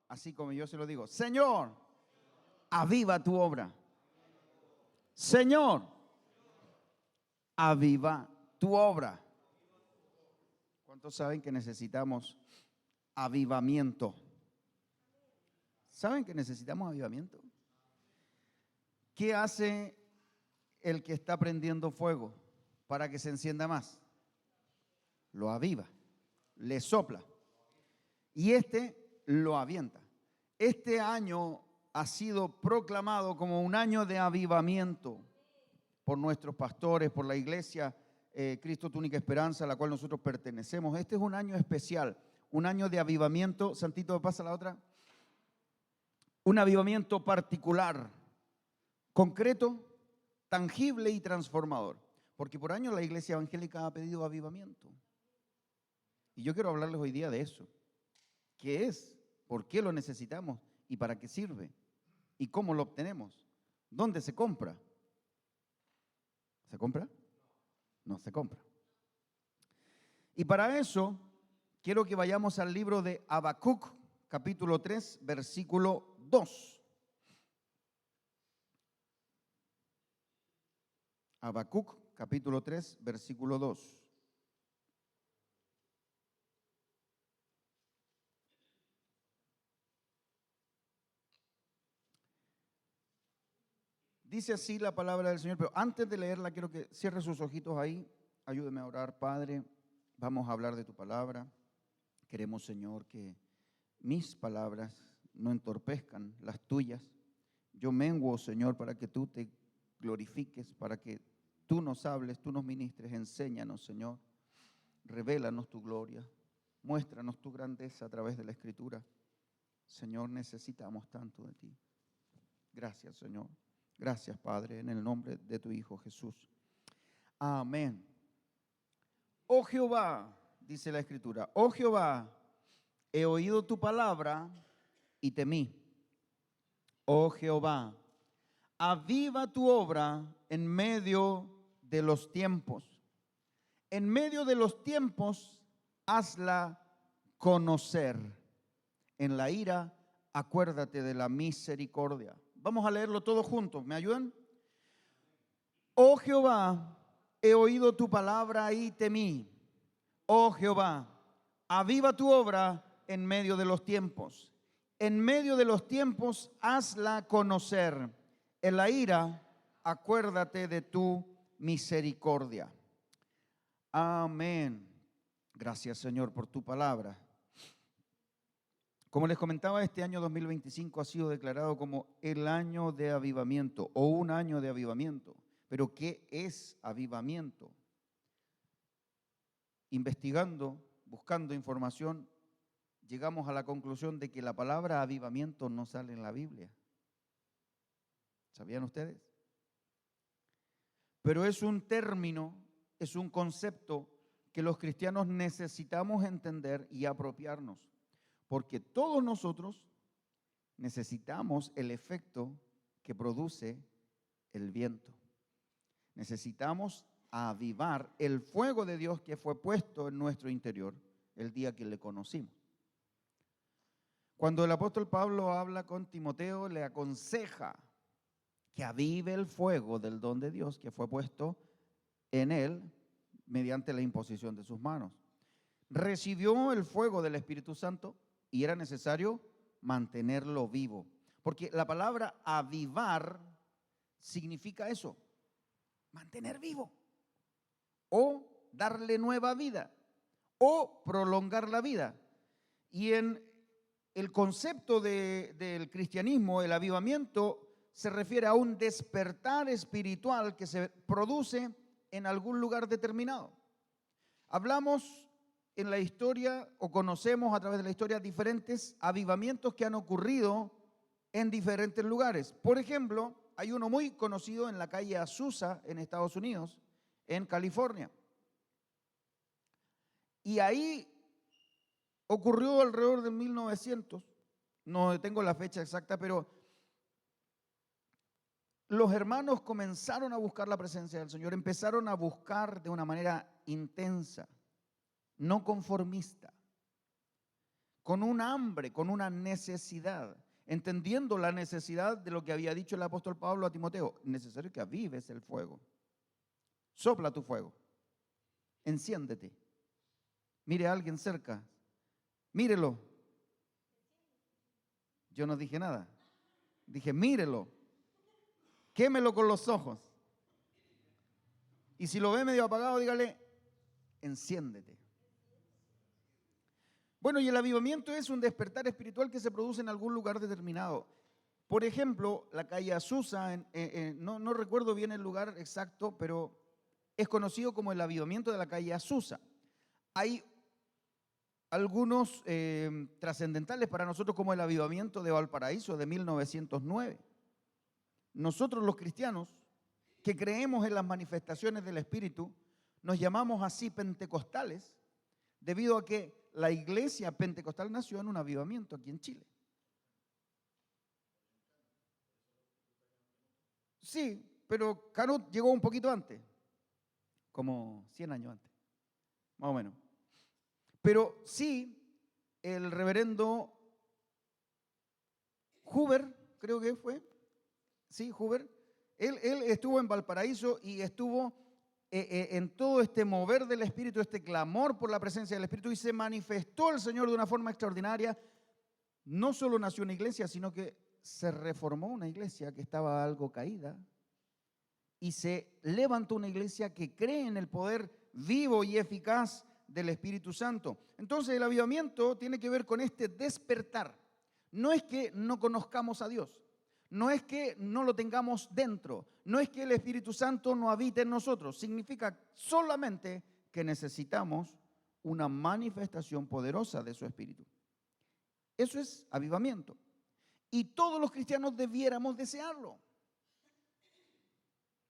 así como yo se lo digo. Señor, aviva tu obra. Señor, aviva tu obra. ¿Cuántos saben que necesitamos avivamiento? ¿Saben que necesitamos avivamiento? ¿Qué hace el que está prendiendo fuego para que se encienda más? Lo aviva, le sopla y lo avienta. Este año ha sido proclamado como un año de avivamiento por nuestros pastores, por la iglesia Cristo tu única esperanza, a la cual nosotros pertenecemos. Este es un año especial, un año de avivamiento. Santito, pasa la otra. Un avivamiento particular, concreto, tangible y transformador. Porque por años la iglesia evangélica ha pedido avivamiento. Y yo quiero hablarles hoy día de eso. ¿Qué es? ¿Por qué lo necesitamos? ¿Y para qué sirve? ¿Y cómo lo obtenemos? ¿Dónde se compra? ¿Se compra? No se compra. Y para eso quiero que vayamos al libro de Habacuc, capítulo 3, versículo 2. Habacuc, capítulo 3, versículo 2. Dice así la palabra del Señor, pero antes de leerla quiero que cierre sus ojitos ahí. Ayúdeme a orar, Padre. Vamos a hablar de tu palabra. Queremos, Señor, que mis palabras no entorpezcan las tuyas. Yo menguo, Señor, para que tú te glorifiques, para que tú nos hables, tú nos ministres. Enséñanos, Señor. Revélanos tu gloria. Muéstranos tu grandeza a través de la Escritura. Señor, necesitamos tanto de ti. Gracias, Señor. Gracias, Padre, en el nombre de tu Hijo Jesús. Amén. Oh Jehová, dice la Escritura, oh Jehová, he oído tu palabra y temí. Oh Jehová, aviva tu obra en medio de los tiempos. En medio de los tiempos, hazla conocer. En la ira, acuérdate de la misericordia. Vamos a leerlo todos juntos. ¿Me ayudan? Oh Jehová, he oído tu palabra y temí. Oh Jehová, aviva tu obra en medio de los tiempos. En medio de los tiempos, hazla conocer. En la ira, acuérdate de tu misericordia. Amén. Gracias, Señor, por tu palabra. Como les comentaba, este año 2025 ha sido declarado como el año de avivamiento o un año de avivamiento. Pero ¿qué es avivamiento? Investigando, buscando información, llegamos a la conclusión de que la palabra avivamiento no sale en la Biblia. ¿Sabían ustedes? Pero es un término, es un concepto que los cristianos necesitamos entender y apropiarnos. Porque todos nosotros necesitamos el efecto que produce el viento. Necesitamos avivar el fuego de Dios que fue puesto en nuestro interior el día que le conocimos. Cuando el apóstol Pablo habla con Timoteo, le aconseja que avive el fuego del don de Dios que fue puesto en él mediante la imposición de sus manos. Recibió el fuego del Espíritu Santo y era necesario mantenerlo vivo. Porque la palabra avivar significa eso, mantener vivo, o darle nueva vida, o prolongar la vida. Y en el concepto del cristianismo, el avivamiento se refiere a un despertar espiritual que se produce en algún lugar determinado. Hablamos en la historia, o conocemos a través de la historia, diferentes avivamientos que han ocurrido en diferentes lugares. Por ejemplo, hay uno muy conocido en la calle Azusa, en Estados Unidos, en California. Y ahí ocurrió alrededor de 1900, no tengo la fecha exacta, pero los hermanos comenzaron a buscar la presencia del Señor, empezaron a buscar de una manera intensa, no conformista. con un hambre, con una necesidad, entendiendo la necesidad de lo que había dicho el apóstol Pablo a Timoteo. Necesario que avives el fuego. Sopla tu fuego. Enciéndete. Mire a alguien cerca. Mírelo. Yo no dije nada. Dije, mírelo. Quémelo con los ojos. Y si lo ve medio apagado, dígale, enciéndete. Bueno, y el avivamiento es un despertar espiritual que se produce en algún lugar determinado. Por ejemplo, la calle Azusa, no recuerdo bien el lugar exacto, pero es conocido como el avivamiento de la calle Azusa. Hay algunos trascendentales para nosotros como el avivamiento de Valparaíso de 1909. Nosotros los cristianos que creemos en las manifestaciones del Espíritu, nos llamamos así pentecostales, debido a que la iglesia pentecostal nació en un avivamiento aquí en Chile. Sí, pero Canut llegó un poquito antes, como 100 años antes, más o menos. Pero sí, el reverendo Huber, creo que fue, sí, Huber, él estuvo en Valparaíso y estuvo en todo este mover del Espíritu, este clamor por la presencia del Espíritu, y se manifestó el Señor de una forma extraordinaria. No solo nació una iglesia, sino que se reformó una iglesia que estaba algo caída y se levantó una iglesia que cree en el poder vivo y eficaz del Espíritu Santo. Entonces el avivamiento tiene que ver con este despertar. No es que no conozcamos a Dios, no es que no lo tengamos dentro, no es que el Espíritu Santo no habite en nosotros, significa solamente que necesitamos una manifestación poderosa de su Espíritu. Eso es avivamiento. Y todos los cristianos debiéramos desearlo.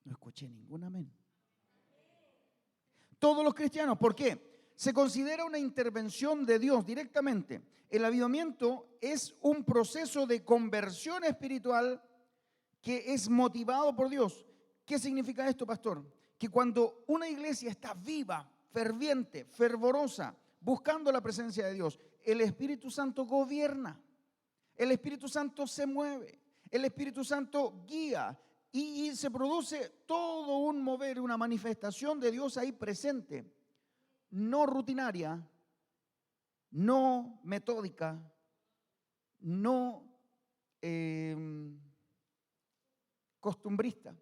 No escuché ningún amén. Todos los cristianos, ¿por qué? Se considera una intervención de Dios directamente. El avivamiento es un proceso de conversión espiritual que es motivado por Dios. ¿Qué significa esto, pastor? Que cuando una iglesia está viva, ferviente, fervorosa, buscando la presencia de Dios, el Espíritu Santo gobierna, el Espíritu Santo se mueve, el Espíritu Santo guía y se produce todo un mover, una manifestación de Dios ahí presente, no rutinaria, no metódica, no costumbrista,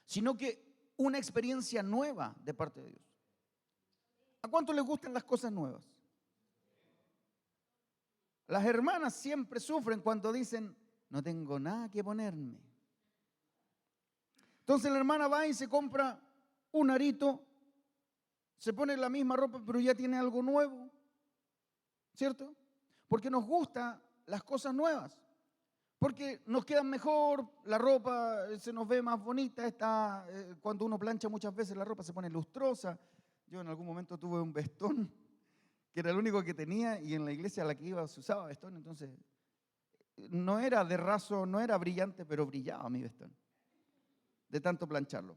sino que una experiencia nueva de parte de Dios. ¿A cuánto les gustan las cosas nuevas? Las hermanas siempre sufren cuando dicen, no tengo nada que ponerme. Entonces la hermana va y se compra un arito, se pone la misma ropa, pero ya tiene algo nuevo, ¿cierto? Porque nos gustan las cosas nuevas, porque nos quedan mejor, la ropa se nos ve más bonita, cuando uno plancha muchas veces la ropa se pone lustrosa. Yo en algún momento tuve un vestón que era el único que tenía y en la iglesia a la que iba se usaba vestón, entonces no era de raso, no era brillante, pero brillaba mi vestón, de tanto plancharlo.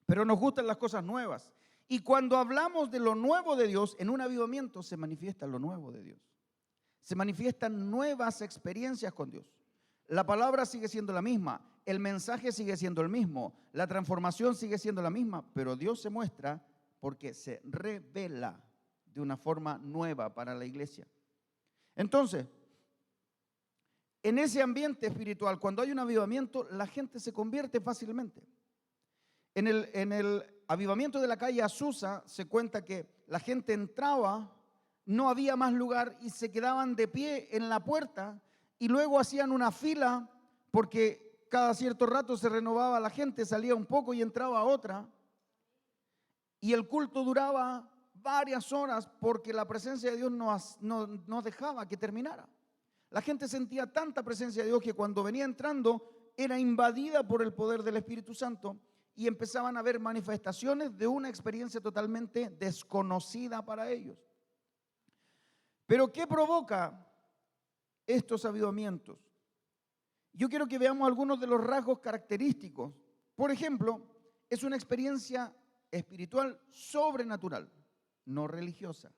Pero nos gustan las cosas nuevas. Y cuando hablamos de lo nuevo de Dios, en un avivamiento se manifiesta lo nuevo de Dios. Se manifiestan nuevas experiencias con Dios. La palabra sigue siendo la misma, el mensaje sigue siendo el mismo, la transformación sigue siendo la misma, pero Dios se muestra porque se revela de una forma nueva para la iglesia. Entonces, en ese ambiente espiritual, cuando hay un avivamiento, la gente se convierte fácilmente. En el avivamiento de la calle Azusa se cuenta que la gente entraba, no había más lugar y se quedaban de pie en la puerta y luego hacían una fila porque cada cierto rato se renovaba la gente, salía un poco y entraba otra. Y el culto duraba varias horas porque la presencia de Dios no dejaba que terminara. La gente sentía tanta presencia de Dios que cuando venía entrando era invadida por el poder del Espíritu Santo y empezaban a haber manifestaciones de una experiencia totalmente desconocida para ellos. Pero ¿qué provoca estos avivamientos? Yo quiero que veamos algunos de los rasgos característicos. Por ejemplo, es una experiencia espiritual sobrenatural, no religiosa,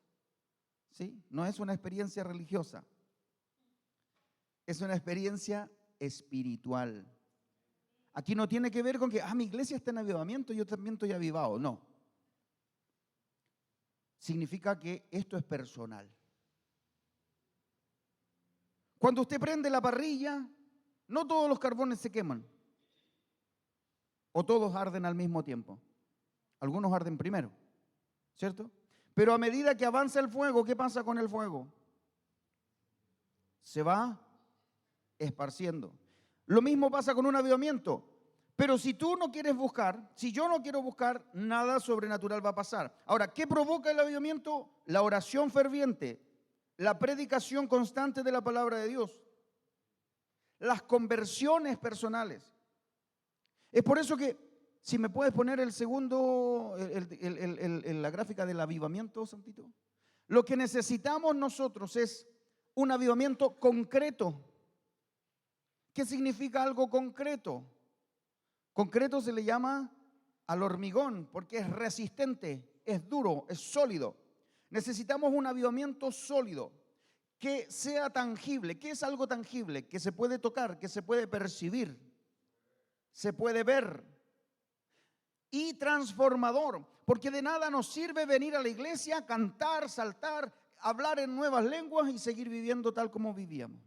¿sí? No es una experiencia religiosa, es una experiencia espiritual. Aquí no tiene que ver con que, mi iglesia está en avivamiento, yo también estoy avivado. No. Significa que esto es personal. Cuando usted prende la parrilla, no todos los carbones se queman. O todos arden al mismo tiempo. Algunos arden primero, ¿cierto? Pero a medida que avanza el fuego, ¿qué pasa con el fuego? Se va esparciendo. Lo mismo pasa con un avivamiento. Pero si tú no quieres buscar, si yo no quiero buscar, nada sobrenatural va a pasar. Ahora, ¿qué provoca el avivamiento? La oración ferviente, la predicación constante de la palabra de Dios, las conversiones personales. Es por eso que, si me puedes poner el segundo, la gráfica del avivamiento, Santito. Lo que necesitamos nosotros es un avivamiento concreto. ¿Qué significa algo concreto? Concreto se le llama al hormigón porque es resistente, es duro, es sólido. Necesitamos un avivamiento sólido que sea tangible. ¿Qué es algo tangible? Que se puede tocar, que se puede percibir, se puede ver. Y transformador, porque de nada nos sirve venir a la iglesia, cantar, saltar, hablar en nuevas lenguas y seguir viviendo tal como vivíamos.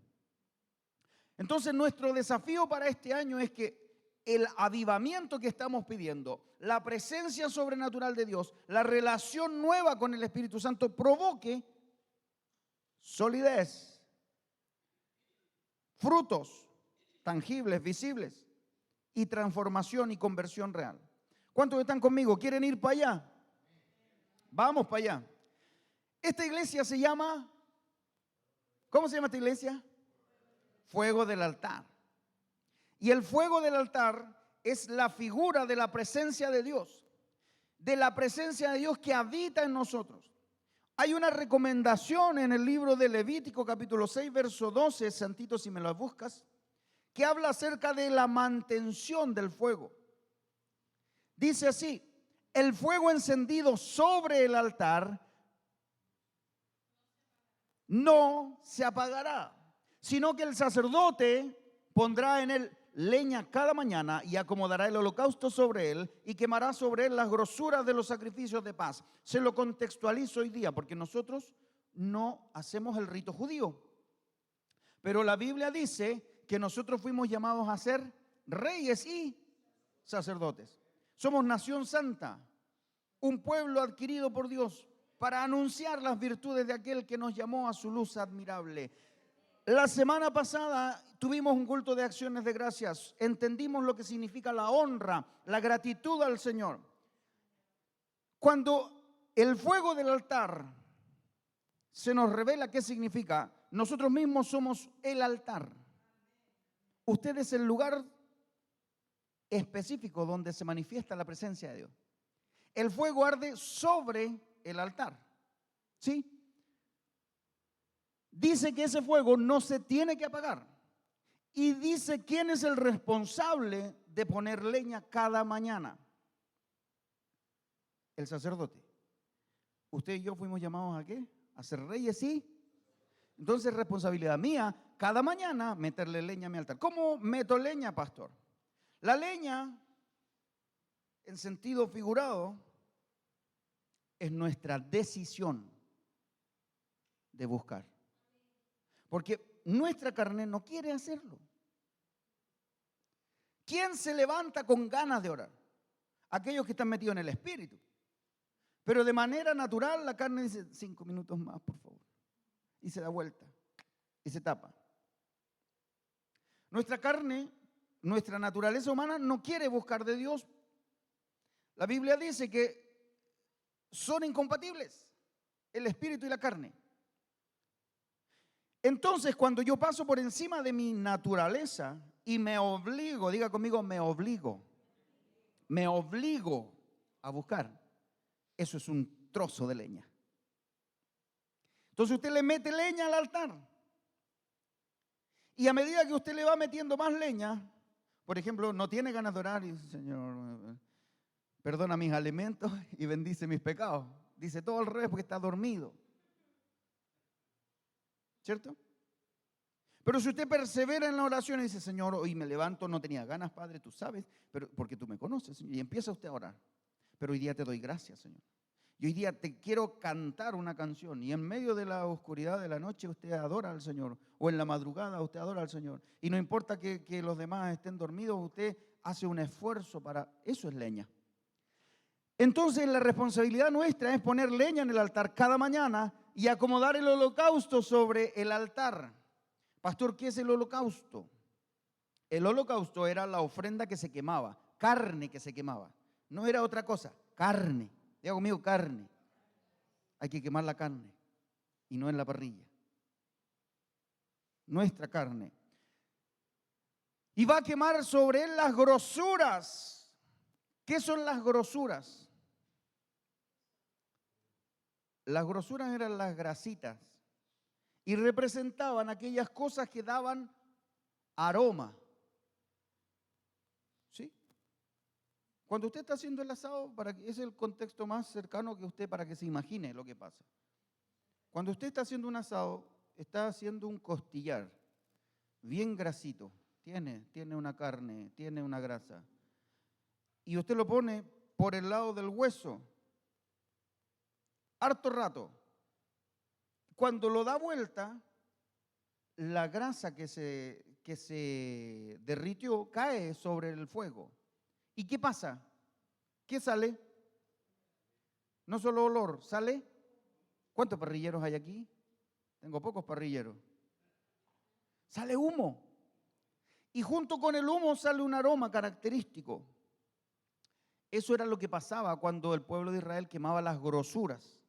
Entonces nuestro desafío para este año es que el avivamiento que estamos pidiendo, la presencia sobrenatural de Dios, la relación nueva con el Espíritu Santo provoque solidez, frutos tangibles, visibles y transformación y conversión real. ¿Cuántos están conmigo? ¿Quieren ir para allá? Vamos para allá. Esta iglesia se llama, ¿cómo se llama esta iglesia? Fuego del altar. Y el fuego del altar es la figura de la presencia de Dios que habita en nosotros. Hay una recomendación en el libro de Levítico capítulo 6 verso 12, Santito, si me lo buscas, que habla acerca de la mantención del fuego. Dice así: el fuego encendido sobre el altar no se apagará, sino que el sacerdote pondrá en él leña cada mañana y acomodará el holocausto sobre él y quemará sobre él las grosuras de los sacrificios de paz. Se lo contextualizo hoy día porque nosotros no hacemos el rito judío, pero la Biblia dice que nosotros fuimos llamados a ser reyes y sacerdotes. Somos nación santa, un pueblo adquirido por Dios para anunciar las virtudes de aquel que nos llamó a su luz admirable. La semana pasada tuvimos un culto de acciones de gracias. Entendimos lo que significa la honra, la gratitud al Señor. Cuando el fuego del altar se nos revela qué significa, nosotros mismos somos el altar. Usted es el lugar específico donde se manifiesta la presencia de Dios. El fuego arde sobre el altar, ¿sí? Dice que ese fuego no se tiene que apagar. Y dice quién es el responsable de poner leña cada mañana. El sacerdote. Usted y yo fuimos llamados ¿a qué? A ser reyes, ¿sí? Entonces, responsabilidad mía, cada mañana meterle leña a mi altar. ¿Cómo meto leña, pastor? La leña, en sentido figurado, es nuestra decisión de buscar. Porque nuestra carne no quiere hacerlo. ¿Quién se levanta con ganas de orar? Aquellos que están metidos en el espíritu. Pero de manera natural la carne dice, 5 minutos más, por favor. Y se da vuelta y se tapa. Nuestra carne, nuestra naturaleza humana no quiere buscar de Dios. La Biblia dice que son incompatibles el espíritu y la carne. Entonces, cuando yo paso por encima de mi naturaleza y me obligo, diga conmigo, me obligo a buscar, eso es un trozo de leña. Entonces usted le mete leña al altar. Y a medida que usted le va metiendo más leña, por ejemplo, no tiene ganas de orar y dice, Señor, perdona mis alimentos y bendice mis pecados. Dice todo al revés porque está dormido. ¿cierto? Pero si usted persevera en la oración y dice, Señor, hoy me levanto, no tenía ganas, Padre, tú sabes, pero porque tú me conoces, Señor, y empieza usted a orar. Pero hoy día te doy gracias, Señor. Y hoy día te quiero cantar una canción, y en medio de la oscuridad de la noche usted adora al Señor, o en la madrugada usted adora al Señor. Y no importa que los demás estén dormidos, usted hace un esfuerzo para, eso es leña. Entonces la responsabilidad nuestra es poner leña en el altar cada mañana y acomodar el holocausto sobre el altar. Pastor, ¿qué es el holocausto? El holocausto era la ofrenda que se quemaba, carne que se quemaba. No era otra cosa, carne. Diga conmigo, carne. Hay que quemar la carne y no en la parrilla. Nuestra carne. Y va a quemar sobre él las grosuras. ¿Qué son las grosuras? Las grosuras eran las grasitas y representaban aquellas cosas que daban aroma. ¿Sí? Cuando usted está haciendo el asado, es el contexto más cercano que usted para que se imagine lo que pasa. Cuando usted está haciendo un asado, está haciendo un costillar bien grasito. Tiene una carne, tiene una grasa. Y usted lo pone por el lado del hueso. Harto rato. Cuando lo da vuelta, la grasa que se derritió cae sobre el fuego. ¿Y qué pasa? ¿Qué sale? No solo olor, ¿sale? ¿Cuántos parrilleros hay aquí? Tengo pocos parrilleros. Sale humo. Y junto con el humo sale un aroma característico. Eso era lo que pasaba cuando el pueblo de Israel quemaba las grosuras.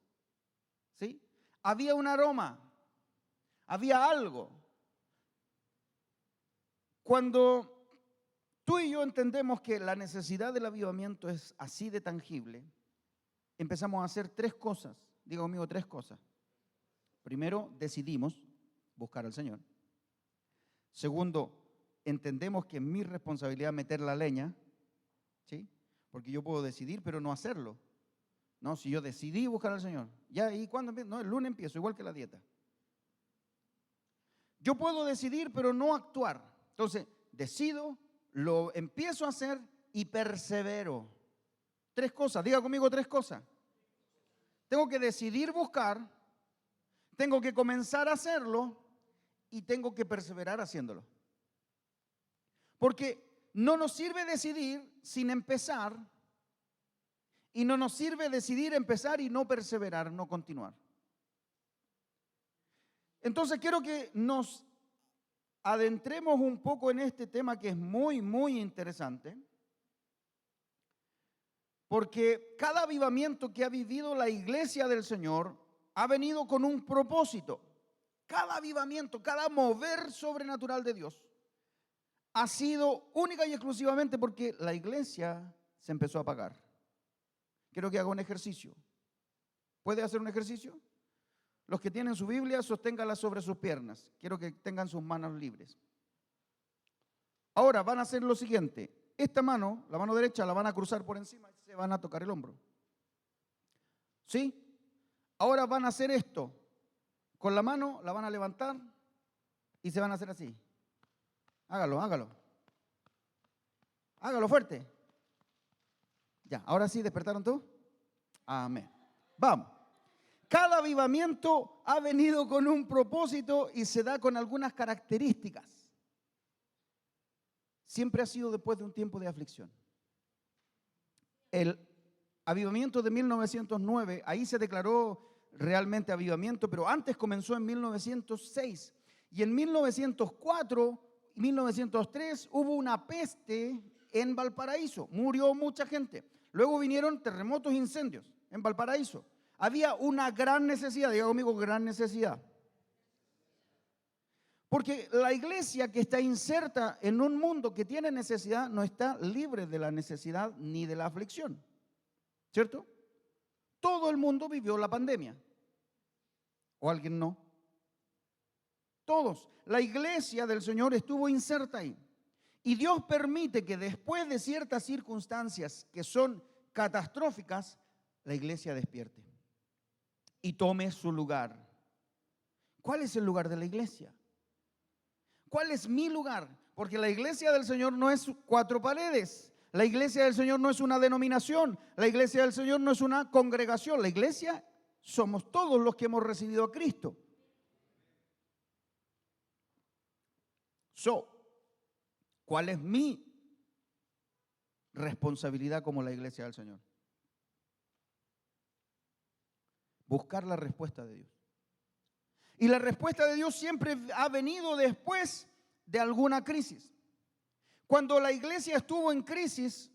¿Sí? Había un aroma, había algo. Cuando tú y yo entendemos que la necesidad del avivamiento es así de tangible, empezamos a hacer tres cosas. Diga conmigo, tres cosas. Primero, decidimos buscar al Señor. Segundo, entendemos que es mi responsabilidad meter la leña, ¿sí? Porque yo puedo decidir, pero no hacerlo. No, si yo decidí buscar al Señor, ya, ¿y cuándo empiezo? No, el lunes empiezo, igual que la dieta. Yo puedo decidir, pero no actuar. Entonces, decido, lo empiezo a hacer y persevero. Tres cosas, diga conmigo tres cosas. Tengo que decidir buscar, tengo que comenzar a hacerlo y tengo que perseverar haciéndolo. Porque no nos sirve decidir sin empezar. Y no nos sirve decidir empezar y no perseverar, no continuar. Entonces quiero que nos adentremos un poco en este tema que es muy, muy interesante. Porque cada avivamiento que ha vivido la iglesia del Señor ha venido con un propósito. Cada avivamiento, cada mover sobrenatural de Dios ha sido única y exclusivamente porque la iglesia se empezó a apagar. Quiero que haga un ejercicio. ¿Puede hacer un ejercicio? Los que tienen su Biblia, sosténgala sobre sus piernas. Quiero que tengan sus manos libres. Ahora van a hacer lo siguiente. Esta mano, la mano derecha, la van a cruzar por encima y se van a tocar el hombro. ¿Sí? Ahora van a hacer esto. Con la mano la van a levantar y se van a hacer así. Hágalo, hágalo. Hágalo fuerte. Ya, ahora sí, ¿despertaron todos? Amén. Vamos. Cada avivamiento ha venido con un propósito y se da con algunas características. Siempre ha sido después de un tiempo de aflicción. El avivamiento de 1909, ahí se declaró realmente avivamiento, pero antes comenzó en 1906. Y en 1904 y 1903 hubo una peste en Valparaíso. Murió mucha gente. Luego vinieron terremotos e incendios en Valparaíso. Había una gran necesidad, diga conmigo, gran necesidad. Porque la iglesia que está inserta en un mundo que tiene necesidad no está libre de la necesidad ni de la aflicción. ¿Cierto? Todo el mundo vivió la pandemia. ¿O alguien no? Todos. La iglesia del Señor estuvo inserta ahí. Y Dios permite que después de ciertas circunstancias que son catastróficas, la iglesia despierte y tome su lugar ¿Cuál es el lugar de la iglesia? ¿Cuál es mi lugar? Porque la iglesia del Señor no es 4 paredes. La iglesia del Señor no es una denominación. La iglesia del Señor no es una congregación. La iglesia somos todos los que hemos recibido a Cristo. ¿Cuál es mi responsabilidad como la iglesia del Señor? Buscar la respuesta de Dios. Y la respuesta de Dios siempre ha venido después de alguna crisis. Cuando la iglesia estuvo en crisis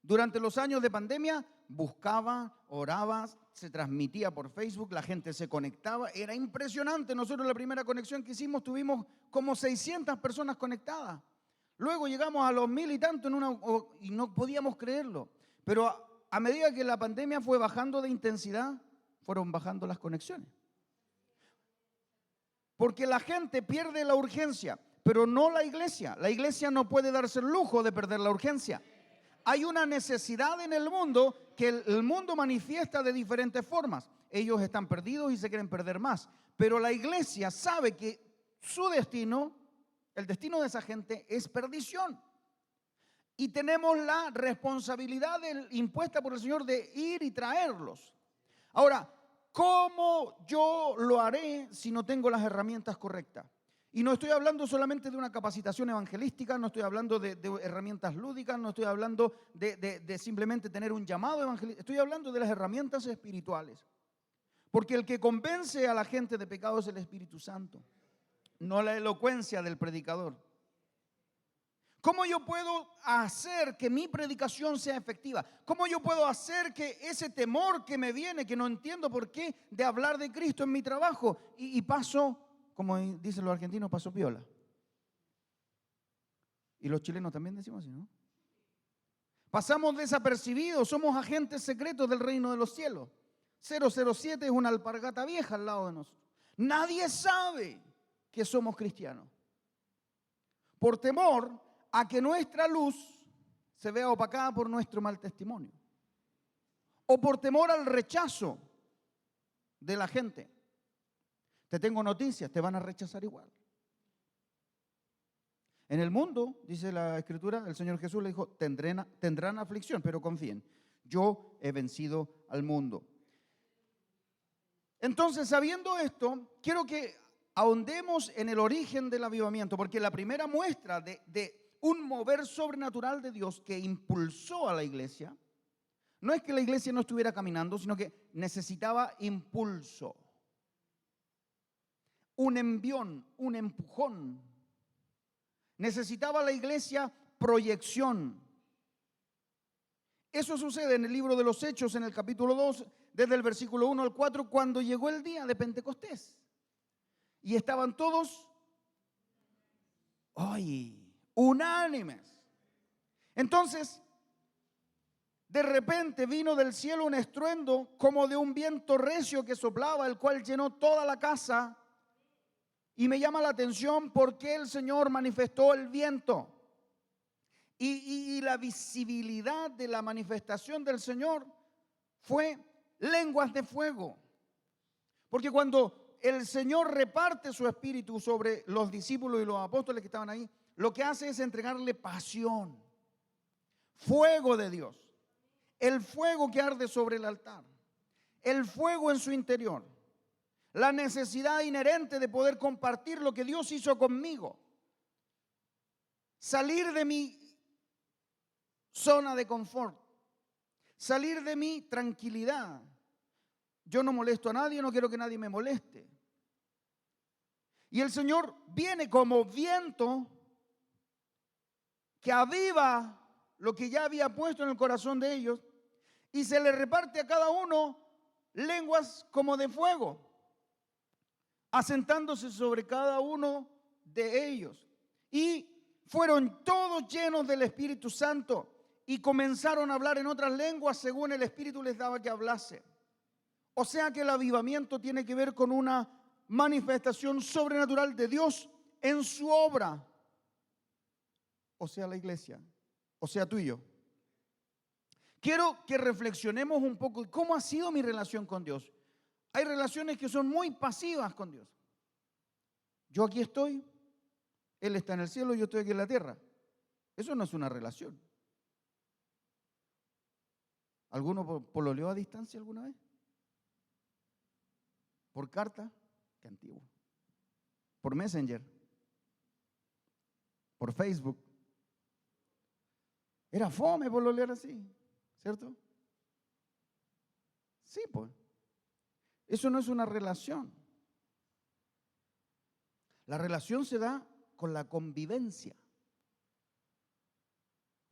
durante los años de pandemia, buscaba, oraba, se transmitía por Facebook, la gente se conectaba, era impresionante. Nosotros la primera conexión que hicimos tuvimos como 600 personas conectadas. Luego llegamos a los 1000 y tanto y no podíamos creerlo. Pero a medida que la pandemia fue bajando de intensidad, fueron bajando las conexiones. Porque la gente pierde la urgencia, pero no la iglesia. La iglesia no puede darse el lujo de perder la urgencia. Hay una necesidad en el mundo que el mundo manifiesta de diferentes formas. Ellos están perdidos y se quieren perder más. Pero la iglesia sabe que su destino, el destino de esa gente es perdición. Y tenemos la responsabilidad impuesta por el Señor de ir y traerlos. Ahora, ¿cómo yo lo haré si no tengo las herramientas correctas? Y no estoy hablando solamente de una capacitación evangelística, no estoy hablando de herramientas lúdicas, no estoy hablando de simplemente tener un llamado evangelístico, estoy hablando de las herramientas espirituales. Porque el que convence a la gente de pecado es el Espíritu Santo, no la elocuencia del predicador. ¿Cómo yo puedo hacer que mi predicación sea efectiva? ¿Cómo yo puedo hacer que ese temor que me viene, que no entiendo por qué, de hablar de Cristo en mi trabajo y paso, como dicen los argentinos, paso piola? Y los chilenos también decimos así, ¿no? Pasamos desapercibidos, somos agentes secretos del reino de los cielos. 007 es una alpargata vieja al lado de nosotros. Nadie sabe que somos cristianos. Por temor a que nuestra luz se vea opacada por nuestro mal testimonio. O por temor al rechazo de la gente. Te tengo noticias, te van a rechazar igual. En el mundo, dice la Escritura, el Señor Jesús le dijo, tendrán aflicción, pero confíen, yo he vencido al mundo. Entonces, sabiendo esto, quiero que ahondemos en el origen del avivamiento, porque la primera muestra de un mover sobrenatural de Dios que impulsó a la iglesia, no es que la iglesia no estuviera caminando, sino que necesitaba impulso. Un envión, un empujón. Necesitaba la iglesia proyección. Eso sucede en el libro de los Hechos, en el capítulo 2, desde el versículo 1 al 4, cuando llegó el día de Pentecostés. Y estaban todos, unánimes. Entonces, de repente vino del cielo un estruendo como de un viento recio que soplaba, el cual llenó toda la casa. Y me llama la atención porque el Señor manifestó el viento. Y la visibilidad de la manifestación del Señor fue lenguas de fuego. Porque cuando el Señor reparte su espíritu sobre los discípulos y los apóstoles que estaban ahí, lo que hace es entregarle pasión, fuego de Dios, el fuego que arde sobre el altar, el fuego en su interior, la necesidad inherente de poder compartir lo que Dios hizo conmigo, salir de mi zona de confort, salir de mi tranquilidad. Yo no molesto a nadie, no quiero que nadie me moleste. Y el Señor viene como viento que aviva lo que ya había puesto en el corazón de ellos y se le reparte a cada uno lenguas como de fuego, asentándose sobre cada uno de ellos. Y fueron todos llenos del Espíritu Santo y comenzaron a hablar en otras lenguas según el Espíritu les daba que hablase. O sea que el avivamiento tiene que ver con una manifestación sobrenatural de Dios en su obra. O sea, la iglesia, o sea, tú y yo. Quiero que reflexionemos un poco cómo ha sido mi relación con Dios. Hay relaciones que son muy pasivas con Dios. Yo aquí estoy, Él está en el cielo, yo estoy aquí en la tierra. Eso no es una relación. ¿Alguno pololeó a distancia alguna vez? ¿Por carta? Qué antiguo. ¿Por Messenger? ¿Por Facebook? Era fome pololear así, ¿cierto? Sí, pues. Eso no es una relación. La relación se da con la convivencia.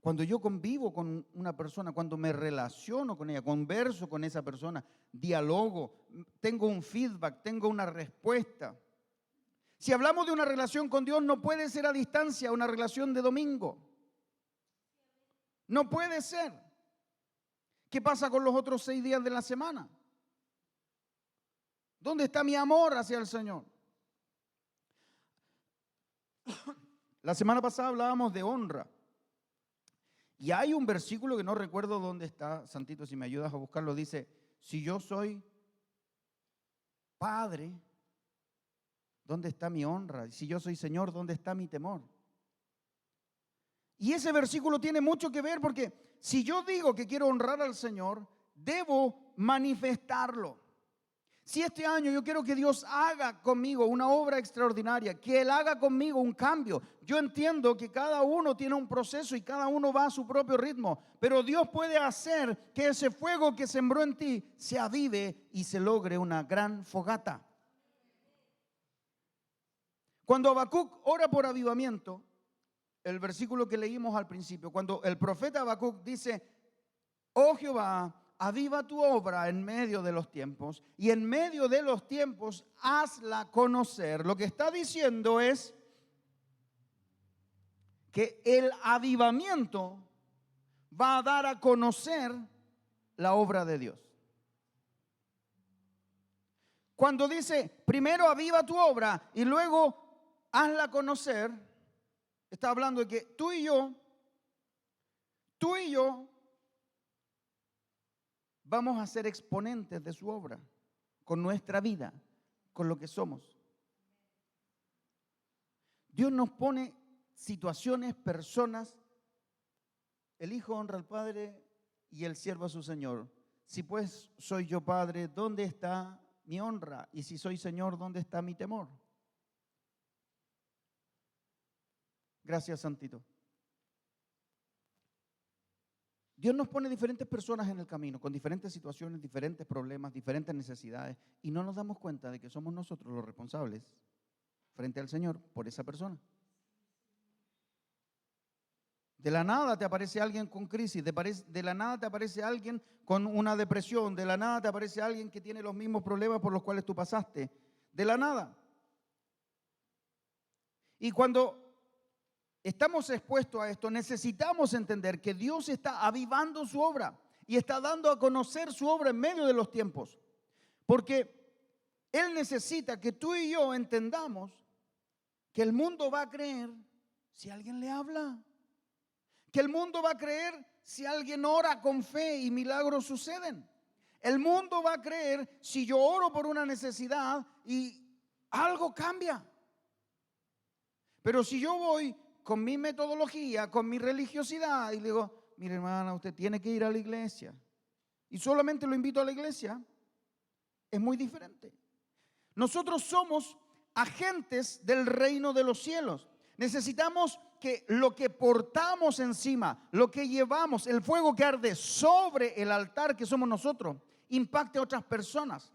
Cuando yo convivo con una persona, cuando me relaciono con ella, converso con esa persona, dialogo, tengo un feedback, tengo una respuesta. Si hablamos de una relación con Dios, no puede ser a distancia una relación de domingo. No puede ser. ¿Qué pasa con los otros 6 días de la semana? ¿Dónde está mi amor hacia el Señor? La semana pasada hablábamos de honra. Y hay un versículo que no recuerdo dónde está, Santito, si me ayudas a buscarlo, dice, si yo soy padre, ¿dónde está mi honra? Si yo soy Señor, ¿dónde está mi temor? Y ese versículo tiene mucho que ver porque si yo digo que quiero honrar al Señor, debo manifestarlo. Si este año yo quiero que Dios haga conmigo una obra extraordinaria, que Él haga conmigo un cambio, yo entiendo que cada uno tiene un proceso y cada uno va a su propio ritmo, pero Dios puede hacer que ese fuego que sembró en ti se avive y se logre una gran fogata. Cuando Habacuc ora por avivamiento, el versículo que leímos al principio, cuando el profeta Habacuc dice, oh Jehová, aviva tu obra en medio de los tiempos y en medio de los tiempos hazla conocer. Lo que está diciendo es que el avivamiento va a dar a conocer la obra de Dios. Cuando dice, primero aviva tu obra y luego hazla conocer, está hablando de que tú y yo vamos a ser exponentes de su obra, con nuestra vida, con lo que somos. Dios nos pone situaciones, personas. El Hijo honra al Padre y el siervo a su Señor. Si pues soy yo Padre, ¿dónde está mi honra? Y si soy Señor, ¿dónde está mi temor? Gracias, Santito. Dios nos pone diferentes personas en el camino, con diferentes situaciones, diferentes problemas, diferentes necesidades, y no nos damos cuenta de que somos nosotros los responsables frente al Señor por esa persona. De la nada te aparece alguien con crisis, de la nada te aparece alguien con una depresión, de la nada te aparece alguien que tiene los mismos problemas por los cuales tú pasaste, de la nada. Y cuando estamos expuestos a esto, necesitamos entender que Dios está avivando su obra y está dando a conocer su obra en medio de los tiempos. Porque Él necesita que tú y yo entendamos que el mundo va a creer si alguien le habla. Que el mundo va a creer si alguien ora con fe y milagros suceden. El mundo va a creer si yo oro por una necesidad y algo cambia. Pero si yo voy con mi metodología, con mi religiosidad y le digo, mire hermana, usted tiene que ir a la iglesia y solamente lo invito a la iglesia, es muy diferente. Nosotros somos agentes del reino de los cielos. Necesitamos que lo que portamos encima, lo que llevamos, el fuego que arde sobre el altar que somos nosotros, impacte a otras personas.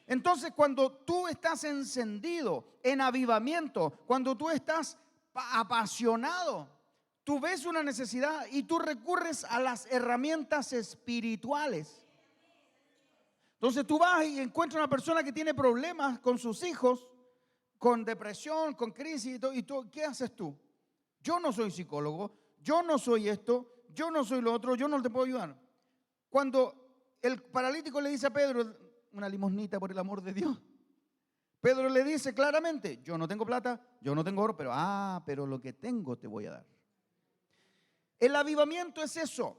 Entonces, cuando tú estás encendido en avivamiento, cuando tú estás apasionado, tú ves una necesidad y tú recurres a las herramientas espirituales. Entonces tú vas y encuentras una persona que tiene problemas con sus hijos, con depresión, con crisis, y tú, ¿qué haces tú? Yo no soy psicólogo, yo no soy esto, yo no soy lo otro, yo no te puedo ayudar. Cuando el paralítico le dice a Pedro, una limosnita por el amor de Dios, Pedro le dice claramente, yo no tengo plata, yo no tengo oro, pero lo que tengo te voy a dar. El avivamiento es eso.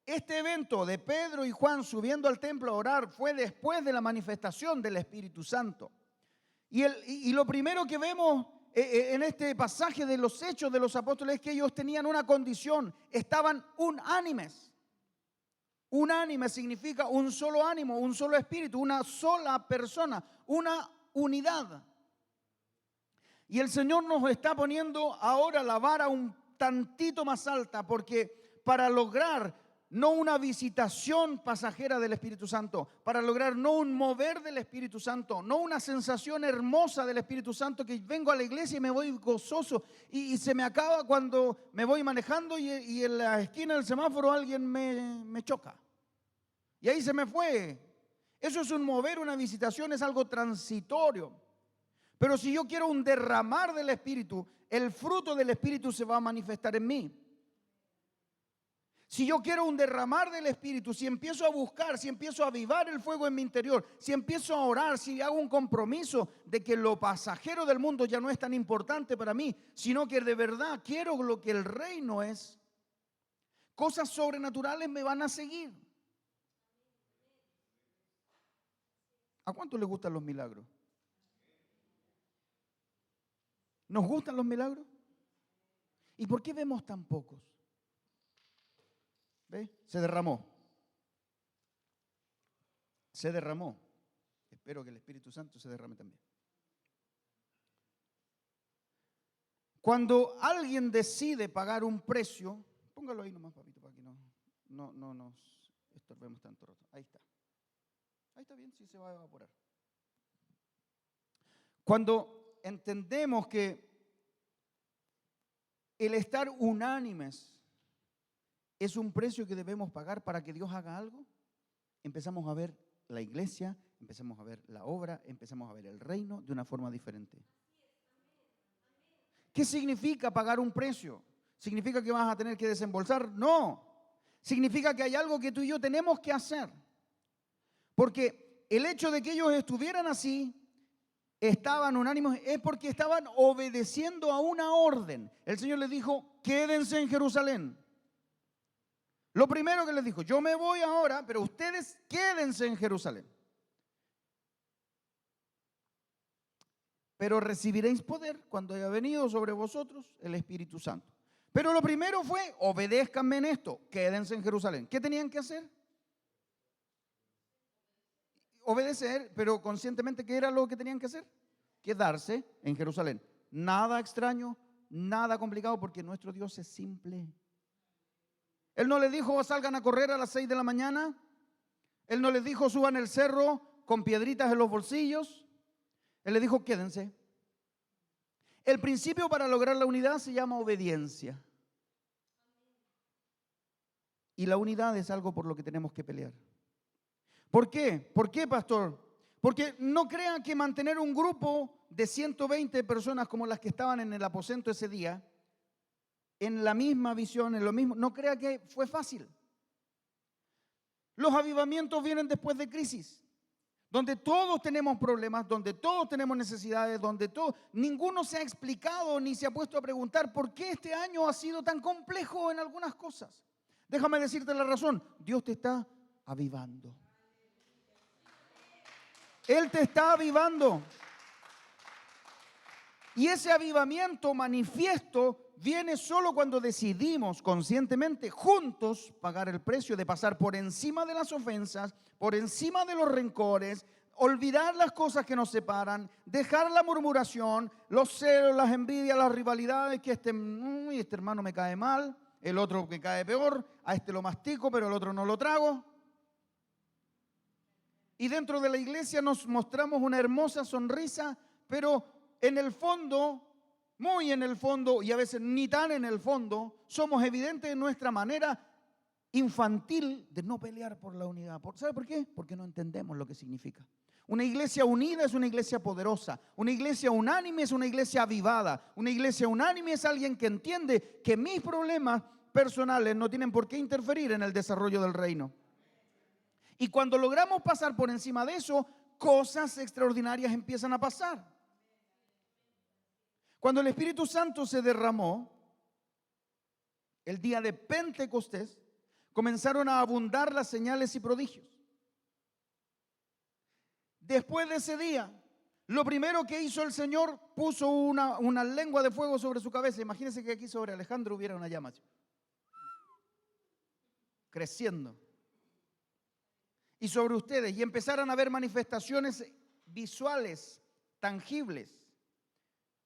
Este evento de Pedro y Juan subiendo al templo a orar fue después de la manifestación del Espíritu Santo. Y lo primero que vemos en este pasaje de los Hechos de los Apóstoles es que ellos tenían una condición, estaban unánimes. Unánime significa un solo ánimo, un solo espíritu, una sola persona, una unidad. Y el Señor nos está poniendo ahora la vara un tantito más alta, porque para lograr no una visitación pasajera del Espíritu Santo, para lograr no un mover del Espíritu Santo, no una sensación hermosa del Espíritu Santo, que vengo a la iglesia y me voy gozoso y se me acaba cuando me voy manejando y en la esquina del semáforo alguien me choca. Y ahí se me fue. Eso es un mover, una visitación, es algo transitorio. Pero si yo quiero un derramar del Espíritu, el fruto del Espíritu se va a manifestar en mí. Si yo quiero un derramar del Espíritu, si empiezo a buscar, si empiezo a avivar el fuego en mi interior, si empiezo a orar, si hago un compromiso de que lo pasajero del mundo ya no es tan importante para mí, sino que de verdad quiero lo que el reino es, cosas sobrenaturales me van a seguir. ¿A cuánto les gustan los milagros? ¿Nos gustan los milagros? ¿Y por qué vemos tan pocos? ¿Ve? Se derramó. Se derramó. Espero que el Espíritu Santo se derrame también. Cuando alguien decide pagar un precio, póngalo ahí nomás, papito, para que no nos estorbemos tanto rato. Ahí está. Ahí está bien, sí se va a evaporar. Cuando entendemos que el estar unánimes es un precio que debemos pagar para que Dios haga algo, empezamos a ver la iglesia, empezamos a ver la obra, empezamos a ver el reino de una forma diferente. ¿Qué significa pagar un precio? ¿Significa que vas a tener que desembolsar? No. Significa que hay algo que tú y yo tenemos que hacer. Porque el hecho de que ellos estuvieran así, estaban unánimes, es porque estaban obedeciendo a una orden. El Señor les dijo, quédense en Jerusalén. Lo primero que les dijo, yo me voy ahora, pero ustedes quédense en Jerusalén. Pero recibiréis poder cuando haya venido sobre vosotros el Espíritu Santo. Pero lo primero fue, obedézcanme en esto, quédense en Jerusalén. ¿Qué tenían que hacer? Obedecer, pero conscientemente, ¿qué era lo que tenían que hacer? Quedarse en Jerusalén. Nada extraño, nada complicado, porque nuestro Dios es simple. Él no les dijo, salgan a correr a las 6 de la mañana. Él no les dijo, suban el cerro con piedritas en los bolsillos. Él les dijo, quédense. El principio para lograr la unidad se llama obediencia. Y la unidad es algo por lo que tenemos que pelear. ¿Por qué? ¿Por qué, pastor? Porque no crean que mantener un grupo de 120 personas como las que estaban en el aposento ese día, en la misma visión, en lo mismo, no crea que fue fácil. Los avivamientos vienen después de crisis, donde todos tenemos problemas, donde todos tenemos necesidades, donde ninguno se ha explicado ni se ha puesto a preguntar por qué este año ha sido tan complejo en algunas cosas. Déjame decirte la razón, Dios te está avivando. Él te está avivando. Y ese avivamiento manifiesto viene solo cuando decidimos conscientemente, juntos, pagar el precio de pasar por encima de las ofensas, por encima de los rencores, olvidar las cosas que nos separan, dejar la murmuración, los celos, las envidias, las rivalidades, que este hermano me cae mal, el otro me cae peor, a este lo mastico, pero al otro no lo trago. Y dentro de la iglesia nos mostramos una hermosa sonrisa, pero en el fondo, muy en el fondo, y a veces ni tan en el fondo, somos evidentes en nuestra manera infantil de no pelear por la unidad. ¿Sabe por qué? Porque no entendemos lo que significa. Una iglesia unida es una iglesia poderosa. Una iglesia unánime es una iglesia avivada. Una iglesia unánime es alguien que entiende que mis problemas personales no tienen por qué interferir en el desarrollo del reino. Y cuando logramos pasar por encima de eso, cosas extraordinarias empiezan a pasar. Cuando el Espíritu Santo se derramó, el día de Pentecostés, comenzaron a abundar las señales y prodigios. Después de ese día, Lo primero que hizo el Señor, puso una lengua de fuego sobre su cabeza. Imagínense que aquí sobre Alejandro hubiera una llama así, creciendo. Y sobre ustedes, y empezaran a ver manifestaciones visuales, tangibles.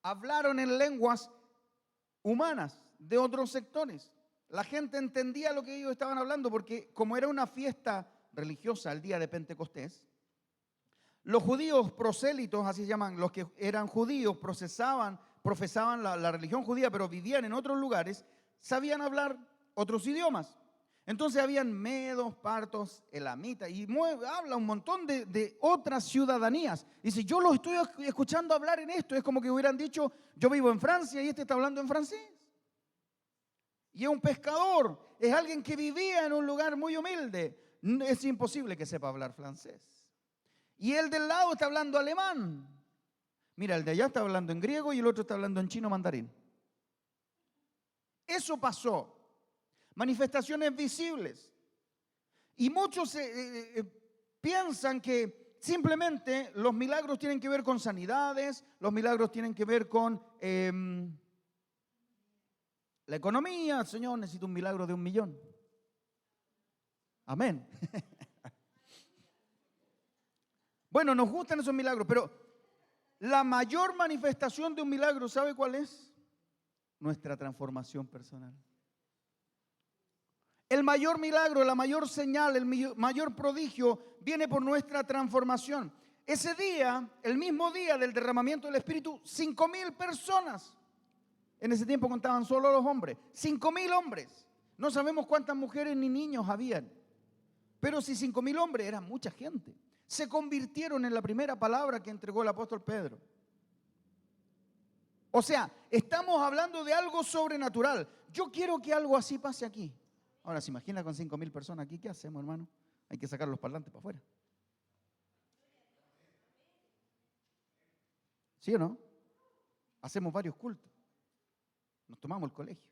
Hablaron en lenguas humanas de otros sectores. La gente entendía lo que ellos estaban hablando porque como era una fiesta religiosa el día de Pentecostés, los judíos prosélitos, así se llaman, los que eran judíos, profesaban la religión judía, pero vivían en otros lugares, sabían hablar otros idiomas. Entonces habían medos, partos, elamitas, y habla un montón de otras ciudadanías. Dice, yo los estoy escuchando hablar en esto. Es como que hubieran dicho, yo vivo en Francia y este está hablando en francés. Y es un pescador, es alguien que vivía en un lugar muy humilde. Es imposible que sepa hablar francés. Y el del lado está hablando alemán. Mira, el de allá está hablando en griego y el otro está hablando en chino mandarín. Eso pasó. Manifestaciones visibles. Y muchos piensan que simplemente los milagros tienen que ver con sanidades, los milagros tienen que ver con la economía. Señor, necesito un milagro de 1 millón. Amén. Bueno, nos gustan esos milagros, pero la mayor manifestación de un milagro, ¿sabe cuál es? Nuestra transformación personal. El mayor milagro, la mayor señal, el mayor prodigio viene por nuestra transformación. Ese día, el mismo día del derramamiento del Espíritu, 5,000 personas. En ese tiempo contaban solo los hombres. 5,000 hombres. No sabemos cuántas mujeres ni niños habían. Pero si 5,000 hombres, era mucha gente. Se convirtieron en la primera palabra que entregó el apóstol Pedro. O sea, estamos hablando de algo sobrenatural. Yo quiero que algo así pase aquí. Ahora, ¿se imagina con 5,000 personas aquí? ¿Qué hacemos, hermano? Hay que sacar los parlantes para afuera. ¿Sí o no? Hacemos varios cultos. Nos tomamos el colegio.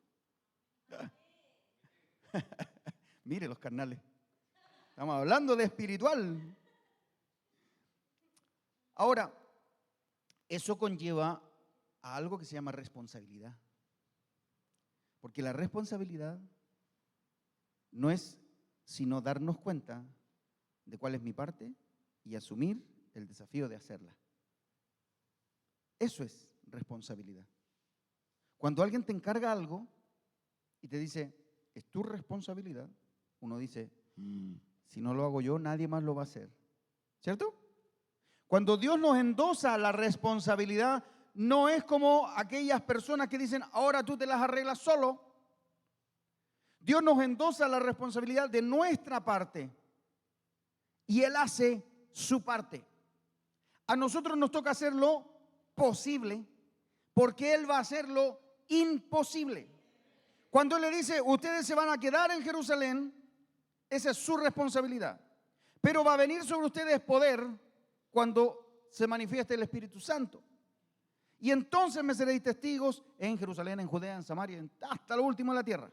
Mire los carnales. Estamos hablando de espiritual. Ahora, eso conlleva a algo que se llama responsabilidad. Porque la responsabilidad no es sino darnos cuenta de cuál es mi parte y asumir el desafío de hacerla. Eso es responsabilidad. Cuando alguien te encarga algo y te dice, es tu responsabilidad, uno dice, si no lo hago yo, nadie más lo va a hacer. ¿Cierto? Cuando Dios nos endosa la responsabilidad, no es como aquellas personas que dicen, ahora tú te las arreglas solo. Dios nos endosa la responsabilidad de nuestra parte y Él hace su parte. A nosotros nos toca hacer lo posible porque Él va a hacer lo imposible. Cuando Él le dice, ustedes se van a quedar en Jerusalén, esa es su responsabilidad. Pero va a venir sobre ustedes poder cuando se manifieste el Espíritu Santo. Y entonces me seréis testigos en Jerusalén, en Judea, en Samaria, hasta lo último de la tierra.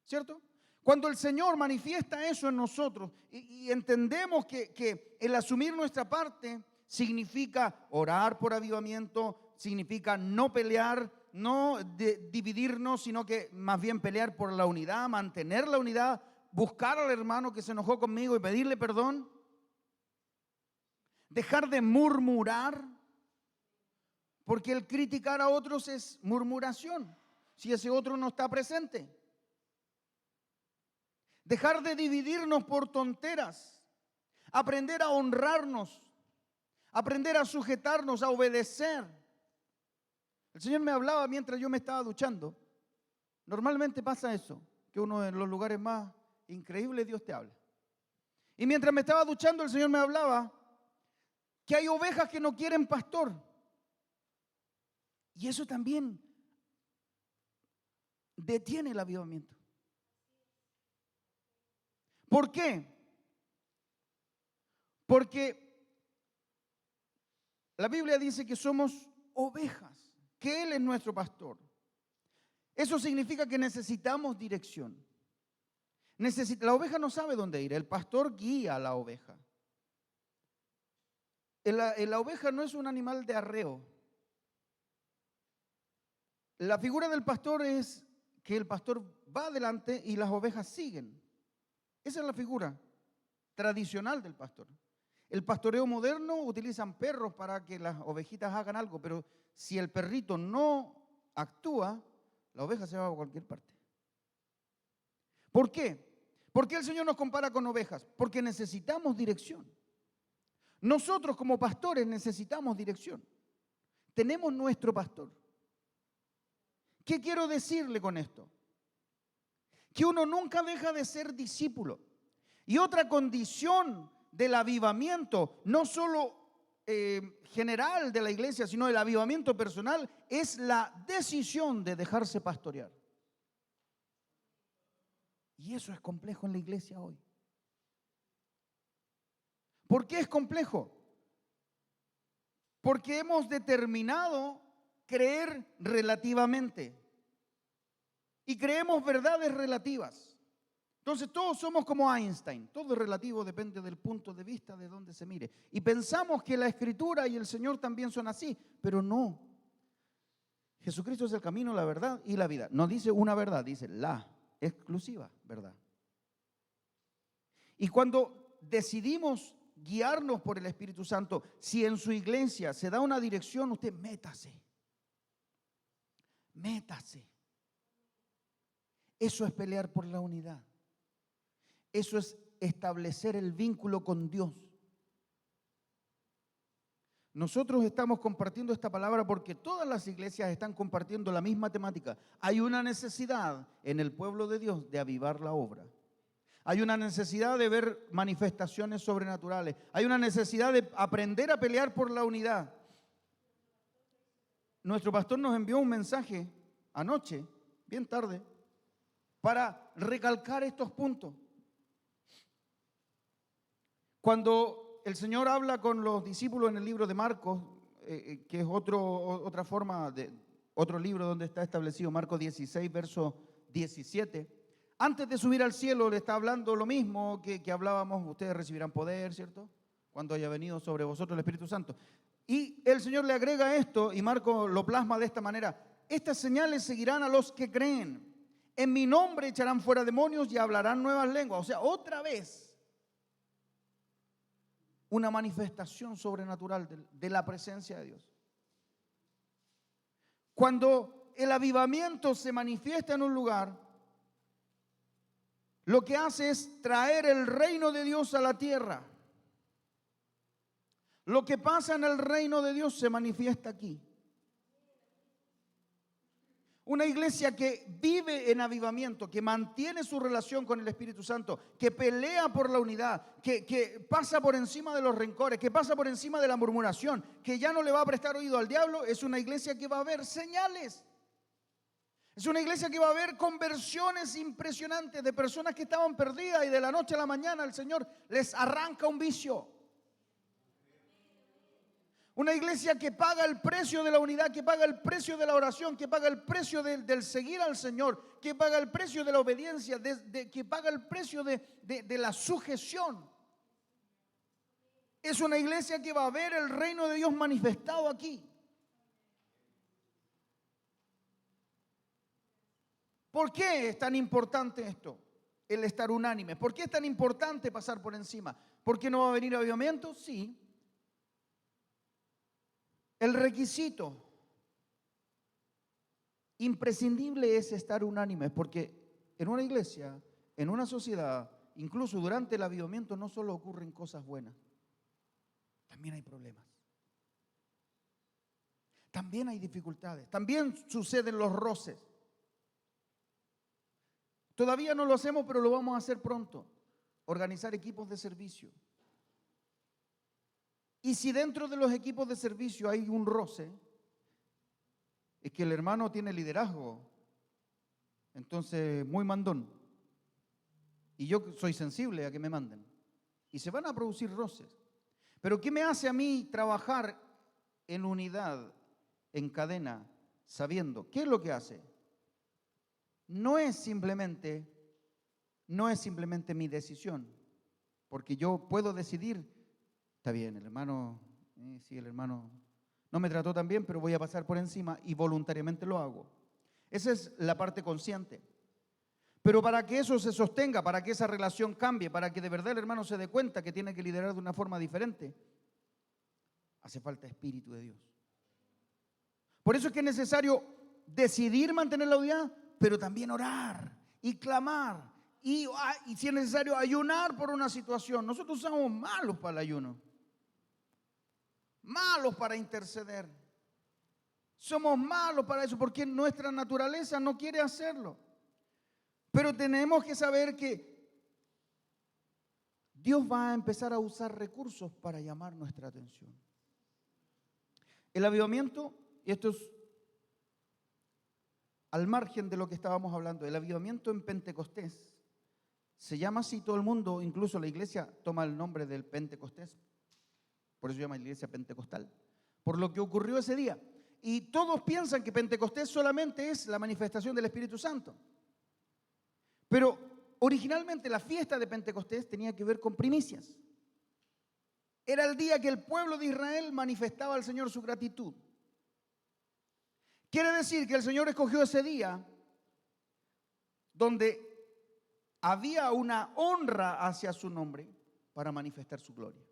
¿Cierto? Cuando el Señor manifiesta eso en nosotros y entendemos que el asumir nuestra parte significa orar por avivamiento, significa no pelear, no dividirnos, sino que más bien pelear por la unidad, mantener la unidad, buscar al hermano que se enojó conmigo y pedirle perdón, dejar de murmurar, porque el criticar a otros es murmuración, si ese otro no está presente. Dejar de dividirnos por tonteras, aprender a honrarnos, aprender a sujetarnos, a obedecer. El Señor me hablaba mientras yo me estaba duchando. Normalmente pasa eso, que uno en los lugares más increíbles Dios te habla. Y mientras me estaba duchando el Señor me hablaba que hay ovejas que no quieren pastor. Y eso también detiene el avivamiento. ¿Por qué? Porque la Biblia dice que somos ovejas, que Él es nuestro pastor. Eso significa que necesitamos dirección. La oveja no sabe dónde ir, el pastor guía a la oveja. La oveja no es un animal de arreo. La figura del pastor es que el pastor va adelante y las ovejas siguen. Esa es la figura tradicional del pastor. El pastoreo moderno utilizan perros para que las ovejitas hagan algo, pero si el perrito no actúa, la oveja se va a cualquier parte. ¿Por qué? ¿Por qué el Señor nos compara con ovejas? Porque necesitamos dirección. Nosotros como pastores necesitamos dirección. Tenemos nuestro pastor. ¿Qué quiero decirle con esto? Que uno nunca deja de ser discípulo. Y otra condición del avivamiento, no solo general de la iglesia, sino el avivamiento personal, es la decisión de dejarse pastorear. Y eso es complejo en la iglesia hoy. ¿Por qué es complejo? Porque hemos determinado creer relativamente y creemos verdades relativas. Entonces todos somos como Einstein, todo es relativo, depende del punto de vista de donde se mire. Y pensamos que la Escritura y el Señor también son así, pero no. Jesucristo es el camino, la verdad y la vida. No dice una verdad, dice la exclusiva verdad. Y cuando decidimos guiarnos por el Espíritu Santo, si en su iglesia se da una dirección, usted métase. Métase. Eso es pelear por la unidad. Eso es establecer el vínculo con Dios. Nosotros estamos compartiendo esta palabra porque todas las iglesias están compartiendo la misma temática. Hay una necesidad en el pueblo de Dios de avivar la obra. Hay una necesidad de ver manifestaciones sobrenaturales. Hay una necesidad de aprender a pelear por la unidad. Nuestro pastor nos envió un mensaje anoche, bien tarde, para recalcar estos puntos. Cuando el Señor habla con los discípulos en el libro de Marcos, que es otra forma de otro libro donde está establecido, Marcos 16, verso 17, antes de subir al cielo le está hablando lo mismo que hablábamos, ustedes recibirán poder, ¿cierto? Cuando haya venido sobre vosotros el Espíritu Santo. Y el Señor le agrega esto, y Marcos lo plasma de esta manera: estas señales seguirán a los que creen. En mi nombre echarán fuera demonios y hablarán nuevas lenguas. O sea, otra vez una manifestación sobrenatural de la presencia de Dios. Cuando el avivamiento se manifiesta en un lugar, lo que hace es traer el reino de Dios a la tierra. Lo que pasa en el reino de Dios se manifiesta aquí. Una iglesia que vive en avivamiento, que mantiene su relación con el Espíritu Santo, que pelea por la unidad, que pasa por encima de los rencores, que pasa por encima de la murmuración, que ya no le va a prestar oído al diablo, es una iglesia que va a ver señales. Es una iglesia que va a haber conversiones impresionantes de personas que estaban perdidas y de la noche a la mañana el Señor les arranca un vicio. Una iglesia que paga el precio de la unidad, que paga el precio de la oración, que paga el precio del seguir al Señor, que paga el precio de la obediencia, que paga el precio de la sujeción. Es una iglesia que va a ver el reino de Dios manifestado aquí. ¿Por qué es tan importante esto? El estar unánime. ¿Por qué es tan importante pasar por encima? ¿Por qué no va a venir avivamiento? Sí. El requisito imprescindible es estar unánime, porque en una iglesia, en una sociedad, incluso durante el avivamiento no solo ocurren cosas buenas, también hay problemas. También hay dificultades, también suceden los roces. Todavía no lo hacemos, pero lo vamos a hacer pronto. Organizar equipos de servicio. Y si dentro de los equipos de servicio hay un roce, es que el hermano tiene liderazgo, entonces muy mandón. Y yo soy sensible a que me manden. Y se van a producir roces. Pero ¿qué me hace a mí trabajar en unidad, en cadena, sabiendo? ¿Qué es lo que hace? No es simplemente mi decisión, porque yo puedo decidir, está bien, el hermano Sí, el hermano no me trató tan bien, pero voy a pasar por encima y voluntariamente lo hago. Esa es la parte consciente. Pero para que eso se sostenga, para que esa relación cambie, para que de verdad el hermano se dé cuenta que tiene que liderar de una forma diferente, hace falta Espíritu de Dios. Por eso es que es necesario decidir mantener la unidad, pero también orar y clamar y si es necesario ayunar por una situación. Nosotros somos malos para el ayuno, malos para interceder. Somos malos para eso porque nuestra naturaleza no quiere hacerlo. Pero tenemos que saber que Dios va a empezar a usar recursos para llamar nuestra atención. El avivamiento, y esto es al margen de lo que estábamos hablando, el avivamiento en Pentecostés se llama así todo el mundo, incluso la iglesia toma el nombre del Pentecostés, por eso se llama iglesia pentecostal, por lo que ocurrió ese día. Y todos piensan que Pentecostés solamente es la manifestación del Espíritu Santo. Pero originalmente la fiesta de Pentecostés tenía que ver con primicias. Era el día que el pueblo de Israel manifestaba al Señor su gratitud. Quiere decir que el Señor escogió ese día donde había una honra hacia su nombre para manifestar su gloria.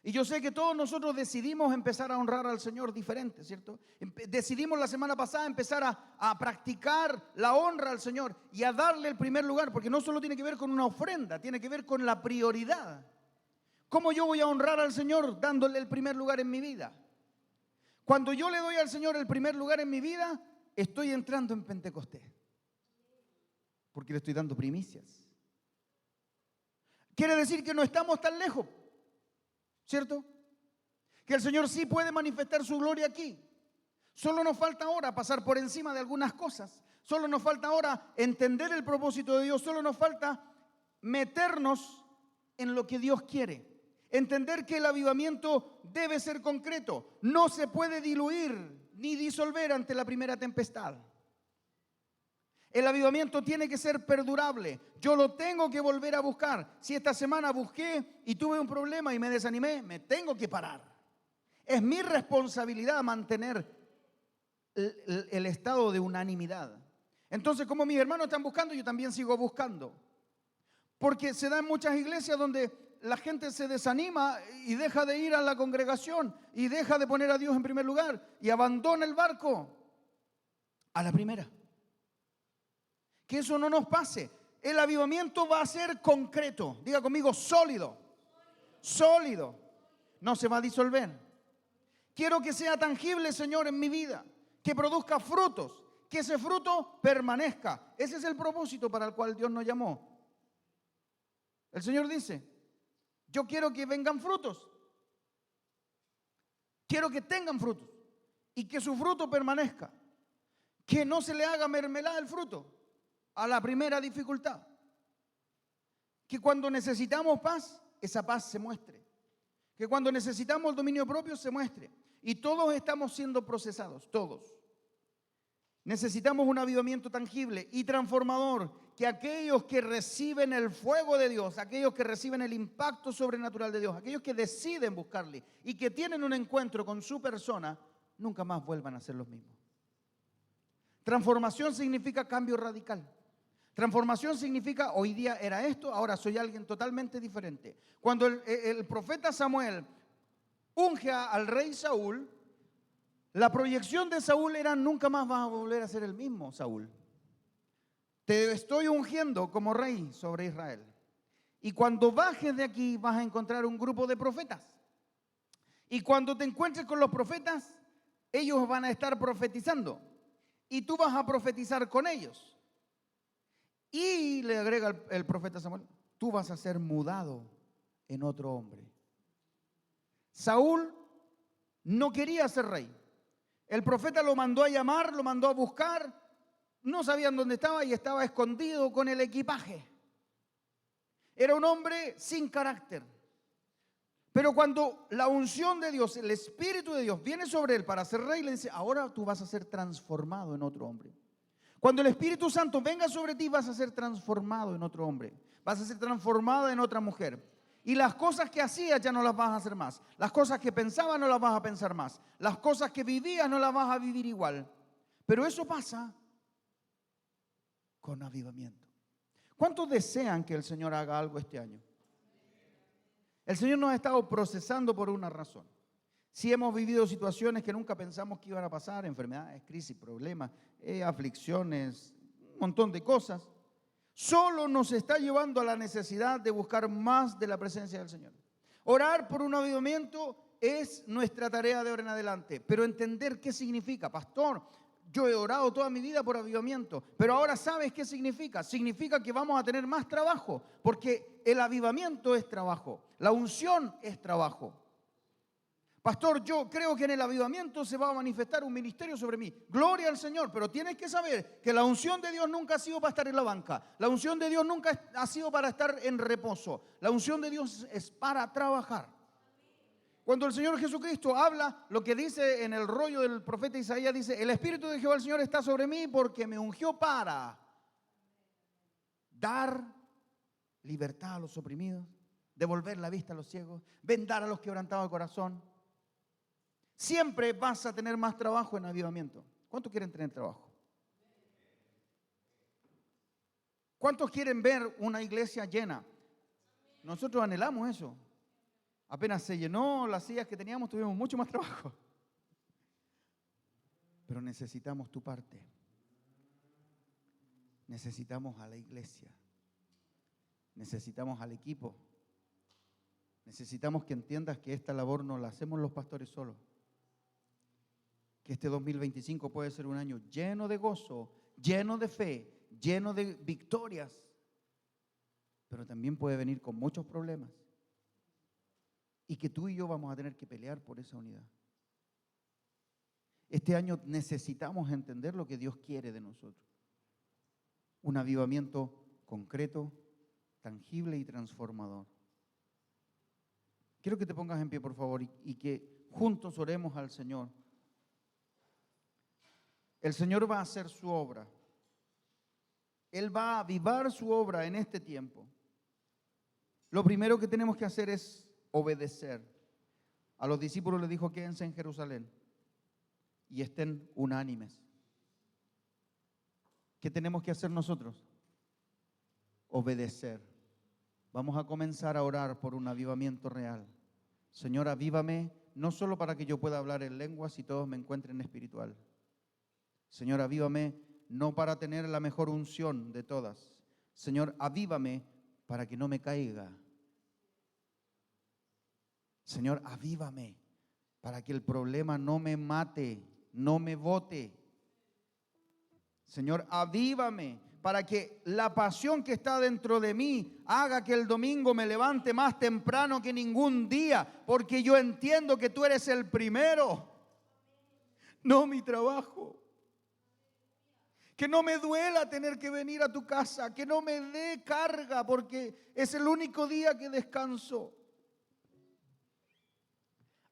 Y yo sé que todos nosotros decidimos empezar a honrar al Señor diferente, ¿cierto? Decidimos la semana pasada empezar a practicar la honra al Señor y a darle el primer lugar, porque no solo tiene que ver con una ofrenda, tiene que ver con la prioridad. ¿Cómo yo voy a honrar al Señor dándole el primer lugar en mi vida? Cuando yo le doy al Señor el primer lugar en mi vida, estoy entrando en Pentecostés, porque le estoy dando primicias. Quiere decir que no estamos tan lejos, ¿cierto? Que el Señor sí puede manifestar su gloria aquí. Solo nos falta ahora pasar por encima de algunas cosas. Solo nos falta ahora entender el propósito de Dios. Solo nos falta meternos en lo que Dios quiere. Entender que el avivamiento debe ser concreto. No se puede diluir ni disolver ante la primera tempestad. El avivamiento tiene que ser perdurable. Yo lo tengo que volver a buscar. Si esta semana busqué y tuve un problema y me desanimé, me tengo que parar. Es mi responsabilidad mantener el estado de unanimidad. Entonces, como mis hermanos están buscando, yo también sigo buscando. Porque se da en muchas iglesias donde la gente se desanima y deja de ir a la congregación y deja de poner a Dios en primer lugar y abandona el barco a la primera. Que eso no nos pase. El avivamiento va a ser concreto. Diga conmigo, sólido. Sólido. No se va a disolver. Quiero que sea tangible, Señor, en mi vida. Que produzca frutos. Que ese fruto permanezca. Ese es el propósito para el cual Dios nos llamó. El Señor dice, yo quiero que vengan frutos. Quiero que tengan frutos. Y que su fruto permanezca. Que no se le haga mermelada el fruto a la primera dificultad. Que cuando necesitamos paz, esa paz se muestre. Que cuando necesitamos el dominio propio, se muestre. Y todos estamos siendo procesados, todos. Necesitamos un avivamiento tangible y transformador. Que aquellos que reciben el fuego de Dios, aquellos que reciben el impacto sobrenatural de Dios, aquellos que deciden buscarle y que tienen un encuentro con su persona, nunca más vuelvan a ser los mismos. Transformación significa cambio radical. Transformación significa, hoy día era esto, ahora soy alguien totalmente diferente. Cuando el profeta Samuel unge al rey Saúl, la proyección de Saúl era nunca más vas a volver a ser el mismo Saúl. Te estoy ungiendo como rey sobre Israel. Y cuando bajes de aquí vas a encontrar un grupo de profetas. Y cuando te encuentres con los profetas, ellos van a estar profetizando. Y tú vas a profetizar con ellos. Y le agrega el profeta Samuel, tú vas a ser mudado en otro hombre. Saúl no quería ser rey. El profeta lo mandó a llamar, lo mandó a buscar. No sabían dónde estaba y estaba escondido con el equipaje. Era un hombre sin carácter. Pero cuando la unción de Dios, el Espíritu de Dios viene sobre él para ser rey, le dice, ahora tú vas a ser transformado en otro hombre. Cuando el Espíritu Santo venga sobre ti, vas a ser transformado en otro hombre. Vas a ser transformada en otra mujer. Y las cosas que hacías ya no las vas a hacer más. Las cosas que pensabas no las vas a pensar más. Las cosas que vivías no las vas a vivir igual. Pero eso pasa con avivamiento. ¿Cuántos desean que el Señor haga algo este año? El Señor nos ha estado procesando por una razón. Si hemos vivido situaciones que nunca pensamos que iban a pasar, enfermedades, crisis, problemas, aflicciones, un montón de cosas, solo nos está llevando a la necesidad de buscar más de la presencia del Señor. Orar por un avivamiento es nuestra tarea de ahora en adelante, pero entender qué significa. Pastor, yo he orado toda mi vida por avivamiento, pero ahora ¿sabes qué significa? Significa que vamos a tener más trabajo, porque el avivamiento es trabajo, la unción es trabajo. Pastor, yo creo que en el avivamiento se va a manifestar un ministerio sobre mí. Gloria al Señor, pero tienes que saber que la unción de Dios nunca ha sido para estar en la banca. La unción de Dios nunca ha sido para estar en reposo. La unción de Dios es para trabajar. Cuando el Señor Jesucristo habla, lo que dice en el rollo del profeta Isaías, dice, el Espíritu de Jehová el Señor está sobre mí porque me ungió para dar libertad a los oprimidos, devolver la vista a los ciegos, vendar a los quebrantados de corazón. Siempre vas a tener más trabajo en avivamiento. ¿Cuántos quieren tener trabajo? ¿Cuántos quieren ver una iglesia llena? Nosotros anhelamos eso. Apenas se llenó las sillas que teníamos, tuvimos mucho más trabajo. Pero necesitamos tu parte. Necesitamos a la iglesia. Necesitamos al equipo. Necesitamos que entiendas que esta labor no la hacemos los pastores solos. Que este 2025 puede ser un año lleno de gozo, lleno de fe, lleno de victorias, pero también puede venir con muchos problemas. Y que tú y yo vamos a tener que pelear por esa unidad. Este año necesitamos entender lo que Dios quiere de nosotros. Un avivamiento concreto, tangible y transformador. Quiero que te pongas en pie, por favor, y que juntos oremos al Señor. El Señor va a hacer su obra. Él va a avivar su obra en este tiempo. Lo primero que tenemos que hacer es obedecer. A los discípulos les dijo, quédense en Jerusalén y estén unánimes. ¿Qué tenemos que hacer nosotros? Obedecer. Vamos a comenzar a orar por un avivamiento real. Señor, avívame, no solo para que yo pueda hablar en lenguas y todos me encuentren espiritual. Señor, avívame, no para tener la mejor unción de todas. Señor, avívame para que no me caiga. Señor, avívame para que el problema no me mate, no me bote. Señor, avívame para que la pasión que está dentro de mí haga que el domingo me levante más temprano que ningún día, porque yo entiendo que tú eres el primero, no mi trabajo. Que no me duela tener que venir a tu casa, que no me dé carga porque es el único día que descanso.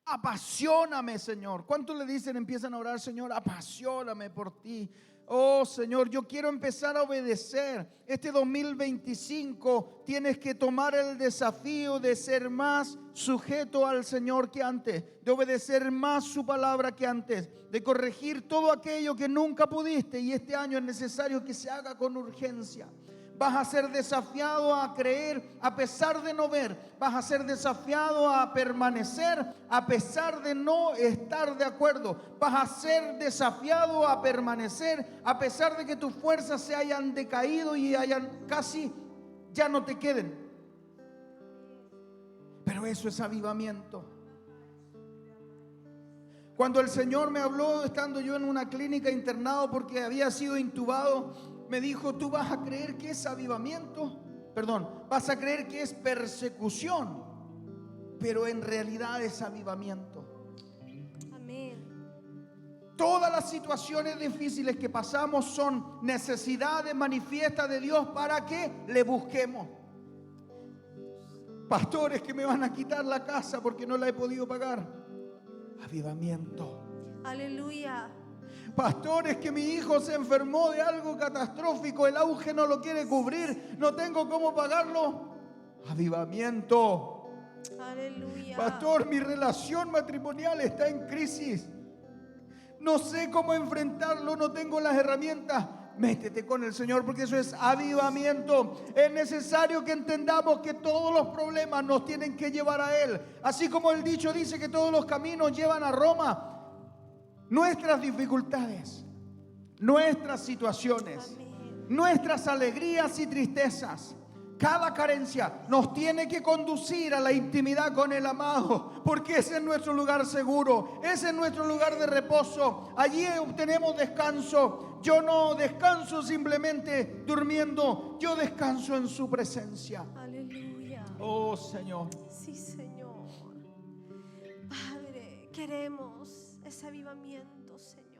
Apasioname, Señor. ¿Cuántos le dicen, empiezan a orar, Señor, apasioname por ti? Oh, Señor, yo quiero empezar a obedecer. Este 2025 tienes que tomar el desafío de ser más sujeto al Señor que antes, de obedecer más su palabra que antes, de corregir todo aquello que nunca pudiste, y este año es necesario que se haga con urgencia. Vas a ser desafiado a creer a pesar de no ver. Vas a ser desafiado a permanecer a pesar de no estar de acuerdo. Vas a ser desafiado a permanecer a pesar de que tus fuerzas se hayan decaído y hayan casi ya no te queden. Pero eso es avivamiento. Cuando el Señor me habló estando yo en una clínica internado porque había sido intubado, me dijo, tú vas a creer que es avivamiento, vas a creer que es persecución, pero en realidad es avivamiento. Amén. Todas las situaciones difíciles que pasamos son necesidades manifiestas de Dios para que le busquemos. Pastores que me van a quitar la casa porque no la he podido pagar. Avivamiento. Aleluya. Pastores, que mi hijo se enfermó de algo catastrófico, el auge no lo quiere cubrir, no tengo cómo pagarlo. Avivamiento. Aleluya. Pastor, mi relación matrimonial está en crisis. No sé cómo enfrentarlo, no tengo las herramientas. Métete con el Señor, porque eso es avivamiento. Es necesario que entendamos que todos los problemas nos tienen que llevar a Él. Así como el dicho dice que todos los caminos llevan a Roma. Nuestras dificultades, nuestras situaciones, Amén. nuestras alegrías y tristezas, cada carencia nos tiene que conducir a la intimidad con el amado, porque ese es nuestro lugar seguro, ese es nuestro lugar de reposo. Allí obtenemos descanso. Yo no descanso simplemente durmiendo, yo descanso en su presencia. Aleluya. Oh Señor, Sí, Señor. Padre, queremos ese avivamiento, Señor.